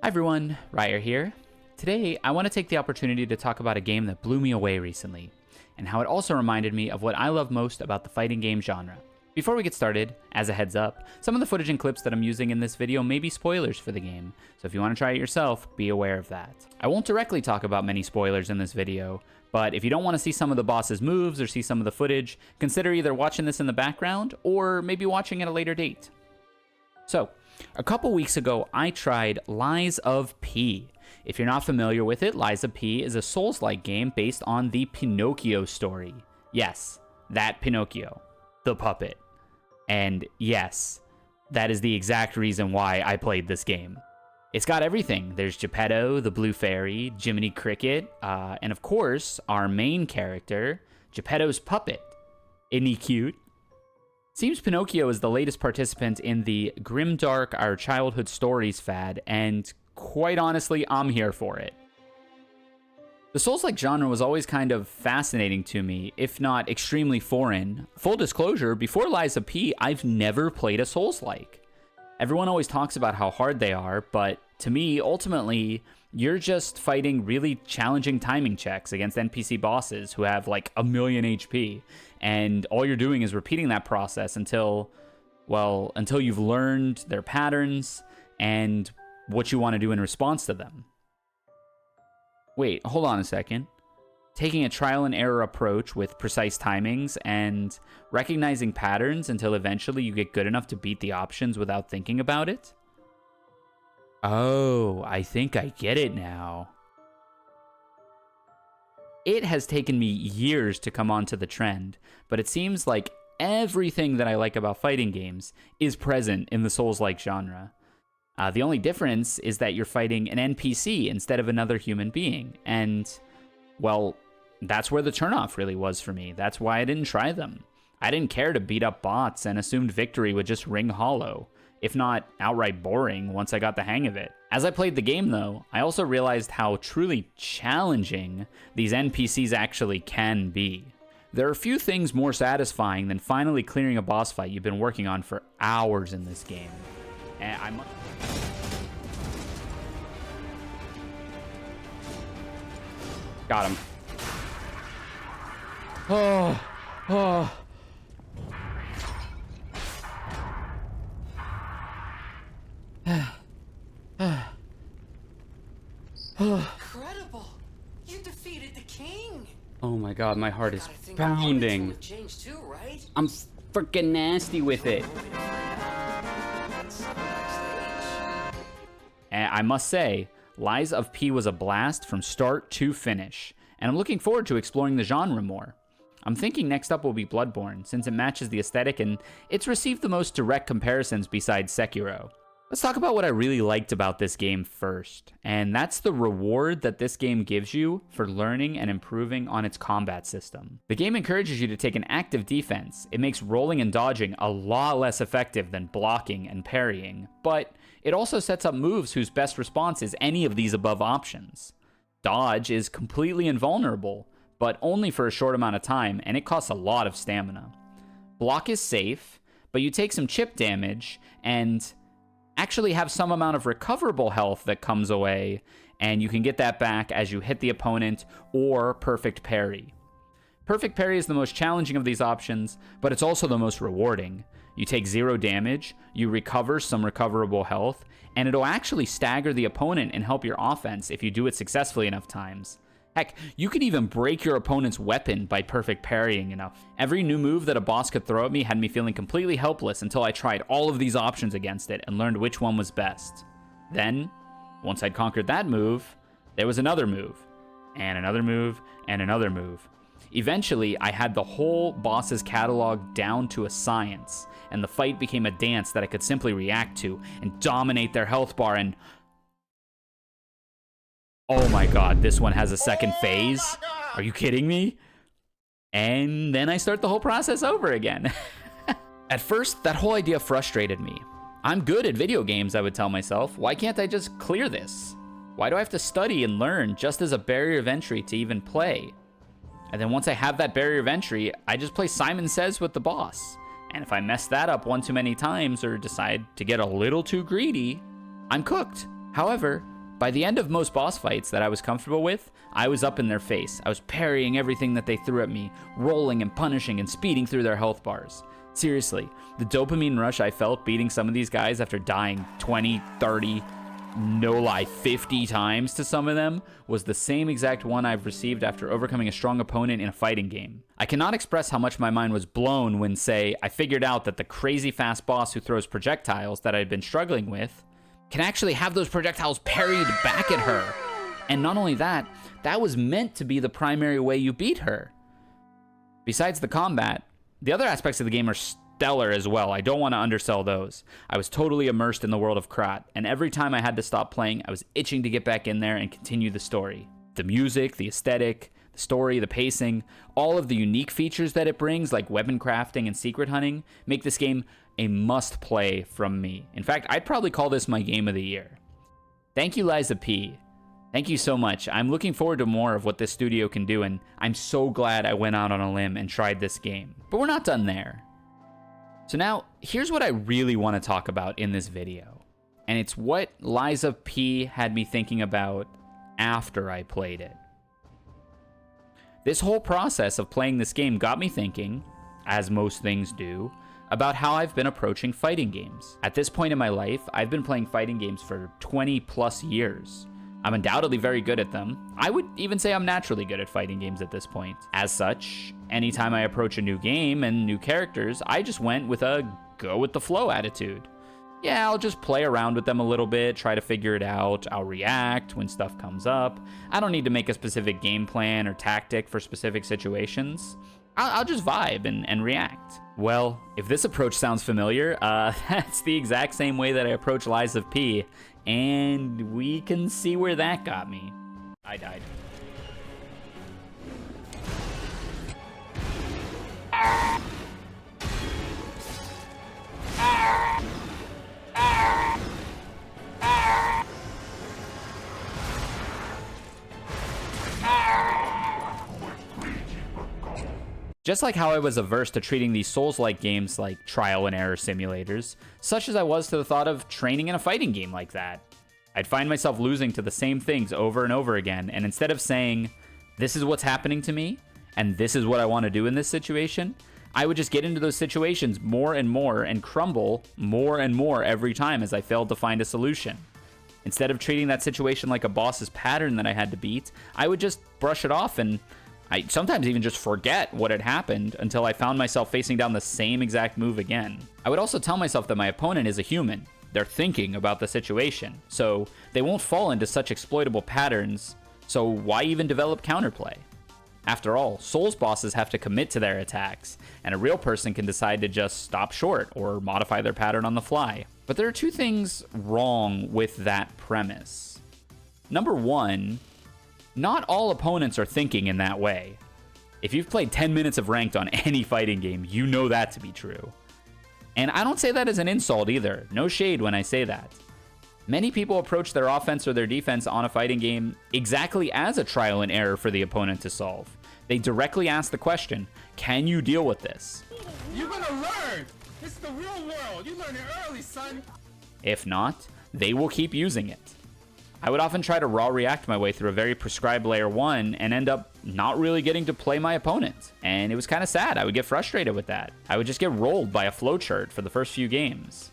Hi everyone, Ryer here. Today, I want to take the opportunity to talk about a game that blew me away recently, and how it also reminded me of what I love most about the fighting game genre. Before we get started, as a heads up, some of the footage and clips that I'm using in this video may be spoilers for the game, so if you want to try it yourself, be aware of that. I won't directly talk about many spoilers in this video, but if you don't want to see some of the boss's moves or see some of the footage, consider either watching this in the background or maybe watching at a later date. So, a couple weeks ago, I tried Lies of P. If you're not familiar with it, Lies of P is a Souls-like game based on the Pinocchio story. Yes, that Pinocchio, the puppet. And yes, that is the exact reason why I played this game. It's got everything. There's Geppetto, the Blue Fairy, Jiminy Cricket, and of course, our main character, Geppetto's puppet. Isn't he cute? Seems Pinocchio is the latest participant in the grimdark Our Childhood Stories fad, and quite honestly, I'm here for it. The Souls-like genre was always kind of fascinating to me, if not extremely foreign. Full disclosure, before Lies of P, I've never played a Souls-like. Everyone always talks about how hard they are, but to me, ultimately, you're just fighting really challenging timing checks against NPC bosses who have like 1,000,000 HP, and all you're doing is repeating that process until you've learned their patterns and what you want to do in response to them. Wait, hold on a second. Taking a trial and error approach with precise timings and recognizing patterns until eventually you get good enough to beat the options without thinking about it? Oh, I think I get it now. It has taken me years to come onto the trend, but it seems like everything that I like about fighting games is present in the Souls-like genre. The only difference is that you're fighting an NPC instead of another human being, and, well, that's where the turnoff really was for me. That's why I didn't try them. I didn't care to beat up bots and assumed victory would just ring hollow, if not outright boring once I got the hang of it. As I played the game though, I also realized how truly challenging these NPCs actually can be. There are few things more satisfying than finally clearing a boss fight you've been working on for hours in this game. And got him. Oh. Incredible! You defeated the king! Oh my god, my heart is pounding. Too, right? I'm freaking nasty with it. And I must say, Lies of P was a blast from start to finish, and I'm looking forward to exploring the genre more. I'm thinking next up will be Bloodborne, since it matches the aesthetic and it's received the most direct comparisons besides Sekiro. Let's talk about what I really liked about this game first, and that's the reward that this game gives you for learning and improving on its combat system. The game encourages you to take an active defense. It makes rolling and dodging a lot less effective than blocking and parrying, but it also sets up moves whose best response is any of these above options. Dodge is completely invulnerable, but only for a short amount of time, and it costs a lot of stamina. Block is safe, but you take some chip damage and actually have some amount of recoverable health that comes away, and you can get that back as you hit the opponent or perfect parry. Perfect parry is the most challenging of these options, but it's also the most rewarding. You take 0 damage, you recover some recoverable health, and it'll actually stagger the opponent and help your offense if you do it successfully enough times. Heck, you could even break your opponent's weapon by perfect parrying enough. Every new move that a boss could throw at me had me feeling completely helpless until I tried all of these options against it and learned which one was best. Then, once I'd conquered that move, there was another move, and another move, and another move. Eventually, I had the whole boss's catalog down to a science, and the fight became a dance that I could simply react to and dominate their health bar and... Oh my god, this one has a second phase? Are you kidding me? And then I start the whole process over again. At first, that whole idea frustrated me. I'm good at video games, I would tell myself. Why can't I just clear this? Why do I have to study and learn just as a barrier of entry to even play? And then once I have that barrier of entry, I just play Simon Says with the boss. And if I mess that up one too many times or decide to get a little too greedy, I'm cooked. However, by the end of most boss fights that I was comfortable with, I was up in their face. I was parrying everything that they threw at me, rolling and punishing and speeding through their health bars. Seriously, the dopamine rush I felt beating some of these guys after dying 20, 30, no lie, 50 times to some of them was the same exact one I've received after overcoming a strong opponent in a fighting game. I cannot express how much my mind was blown when, say, I figured out that the crazy fast boss who throws projectiles that I had been struggling with can actually have those projectiles parried back at her. And not only that, that was meant to be the primary way you beat her. Besides the combat, the other aspects of the game are stellar as well. I don't want to undersell those. I was totally immersed in the world of Krat, and every time I had to stop playing, I was itching to get back in there and continue the story. The music, the aesthetic, the story, the pacing, all of the unique features that it brings, like weapon crafting and secret hunting, make this game a must-play from me. In fact, I'd probably call this my game of the year. Thank you, Liza P. Thank you so much. I'm looking forward to more of what this studio can do, and I'm so glad I went out on a limb and tried this game. But we're not done there. So now, here's what I really want to talk about in this video. And it's what Liza P had me thinking about after I played it. This whole process of playing this game got me thinking, as most things do, about how I've been approaching fighting games. At this point in my life, I've been playing fighting games for 20 plus years. I'm undoubtedly very good at them. I would even say I'm naturally good at fighting games at this point. As such, anytime I approach a new game and new characters, I just went with a go with the flow attitude. Yeah, I'll just play around with them a little bit, try to figure it out. I'll react when stuff comes up. I don't need to make a specific game plan or tactic for specific situations. I'll just vibe and react. Well, if this approach sounds familiar, that's the exact same way that I approach Liza P, and we can see where that got me. I died. Just like how I was averse to treating these Souls-like games like trial and error simulators, such as I was to the thought of training in a fighting game like that. I'd find myself losing to the same things over and over again, and instead of saying, this is what's happening to me, and this is what I want to do in this situation, I would just get into those situations more and crumble more and more every time as I failed to find a solution. Instead of treating that situation like a boss's pattern that I had to beat, I would just brush it off, and I sometimes even just forget what had happened until I found myself facing down the same exact move again. I would also tell myself that my opponent is a human. They're thinking about the situation, so they won't fall into such exploitable patterns, so why even develop counterplay? After all, Souls bosses have to commit to their attacks, and a real person can decide to just stop short or modify their pattern on the fly. But there are two things wrong with that premise. Number one, not all opponents are thinking in that way. If you've played 10 minutes of ranked on any fighting game, you know that to be true. And I don't say that as an insult either. No shade when I say that. Many people approach their offense or their defense on a fighting game exactly as a trial and error for the opponent to solve. They directly ask the question, can you deal with this? You're gonna learn! This is the real world! You learn it early, son! If not, they will keep using it. I would often try to raw react my way through a very prescribed layer 1 and end up not really getting to play my opponent. And it was kind of sad. I would get frustrated with that. I would just get rolled by a flowchart for the first few games.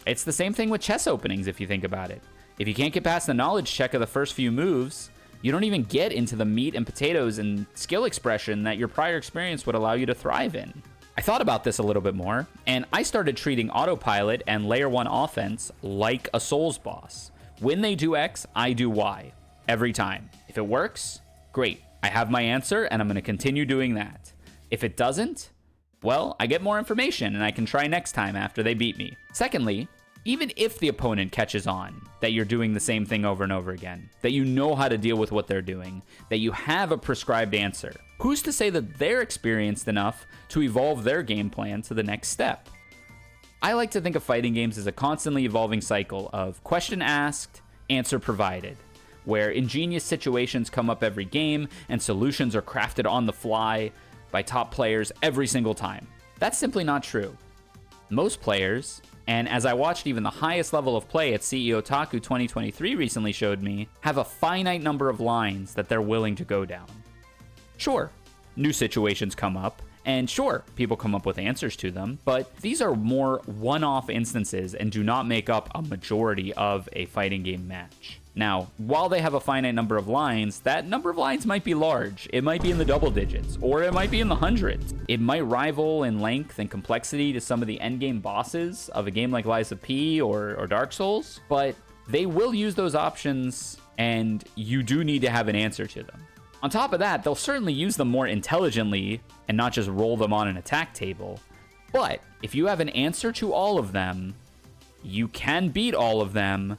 It's the same thing with chess openings if you think about it. If you can't get past the knowledge check of the first few moves, you don't even get into the meat and potatoes and skill expression that your prior experience would allow you to thrive in. I thought about this a little bit more, and I started treating autopilot and layer 1 offense like a Souls boss. When they do X, I do Y. Every time. If it works, great. I have my answer, and I'm going to continue doing that. If it doesn't, well, I get more information, and I can try next time after they beat me. Secondly, even if the opponent catches on that you're doing the same thing over and over again, that you know how to deal with what they're doing, that you have a prescribed answer, who's to say that they're experienced enough to evolve their game plan to the next step? I like to think of fighting games as a constantly evolving cycle of question asked, answer provided, where ingenious situations come up every game and solutions are crafted on the fly by top players every single time. That's simply not true. Most players, and as I watched even the highest level of play at CEO Otaku 2023 recently showed me, have a finite number of lines that they're willing to go down. Sure, new situations come up, and sure, people come up with answers to them, but these are more one-off instances and do not make up a majority of a fighting game match. Now, while they have a finite number of lines, that number of lines might be large. It might be in the double digits, or it might be in the hundreds. It might rival in length and complexity to some of the endgame bosses of a game like Lies of P or Dark Souls, but they will use those options, and you do need to have an answer to them. On top of that, they'll certainly use them more intelligently and not just roll them on an attack table. But if you have an answer to all of them, you can beat all of them,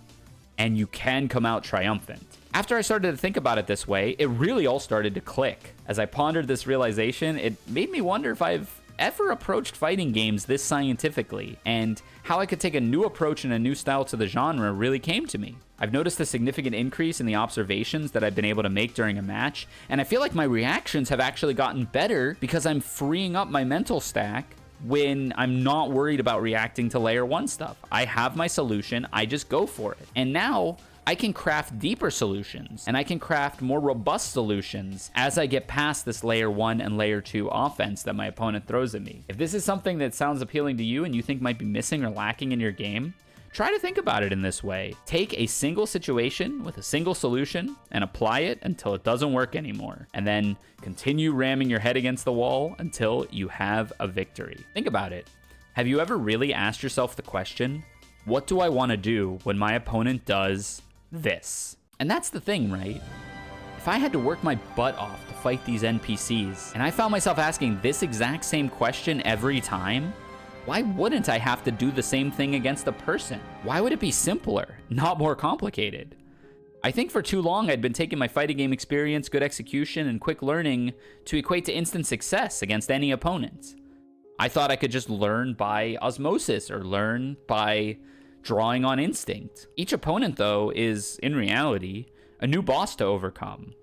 and you can come out triumphant. After I started to think about it this way, it really all started to click. As I pondered this realization, it made me wonder if I've ever approached fighting games this scientifically, and how I could take a new approach and a new style to the genre really came to me. I've noticed a significant increase in the observations that I've been able to make during a match, and I feel like my reactions have actually gotten better because I'm freeing up my mental stack when I'm not worried about reacting to layer 1 stuff. I have my solution, I just go for it. And now I can craft deeper solutions, and I can craft more robust solutions as I get past this layer 1 and layer 2 offense that my opponent throws at me. If this is something that sounds appealing to you and you think might be missing or lacking in your game, try to think about it in this way. Take a single situation with a single solution and apply it until it doesn't work anymore. And then continue ramming your head against the wall until you have a victory. Think about it. Have you ever really asked yourself the question, what do I want to do when my opponent does this? And that's the thing, right? If I had to work my butt off to fight these NPCs, and I found myself asking this exact same question every time, why wouldn't I have to do the same thing against a person? Why would it be simpler, not more complicated? I think for too long I'd been taking my fighting game experience, good execution, and quick learning to equate to instant success against any opponent. I thought I could just learn by osmosis or learn by drawing on instinct. Each opponent, though, is, in reality, a new boss to overcome.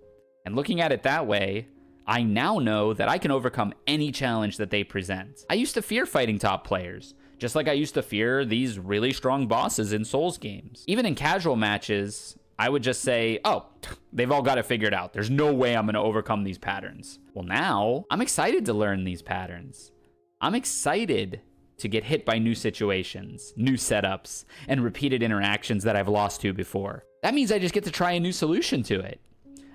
And looking at it that way, I now know that I can overcome any challenge that they present. I used to fear fighting top players, just like I used to fear these really strong bosses in Souls games. Even in casual matches, I would just say, oh, they've all got it figured out. There's no way I'm gonna overcome these patterns. Well, now, I'm excited to learn these patterns. I'm excited to get hit by new situations, new setups, and repeated interactions that I've lost to before. That means I just get to try a new solution to it.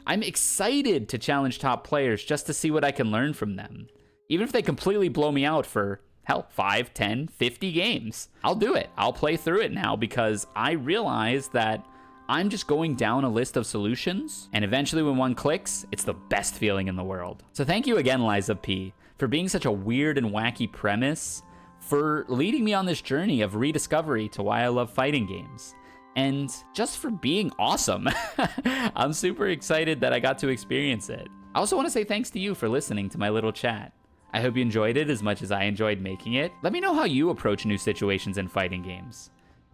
I'm excited to challenge top players just to see what I can learn from them. Even if they completely blow me out for, hell, 5, 10, 50 games. I'll do it. I'll play through it now because I realize that I'm just going down a list of solutions, and eventually when one clicks, it's the best feeling in the world. So thank you again, Lies of P, for being such a weird and wacky premise, for leading me on this journey of rediscovery to why I love fighting games. And just for being awesome. I'm super excited that I got to experience it. I also want to say thanks to you for listening to my little chat. I hope you enjoyed it as much as I enjoyed making it. Let me know how you approach new situations in fighting games.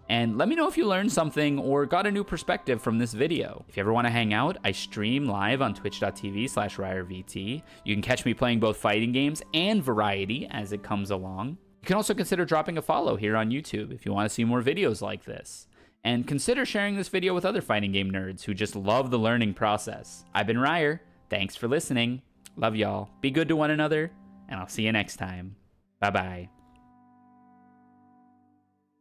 And let me know if you learned something or got a new perspective from this video. If you ever want to hang out, I stream live on twitch.tv/RyerVT. You can catch me playing both fighting games and variety as it comes along. You can also consider dropping a follow here on YouTube if you want to see more videos like this. And consider sharing this video with other fighting game nerds who just love the learning process. I've been Ryer. Thanks for listening. Love y'all. Be good to one another, and I'll see you next time. Bye-bye.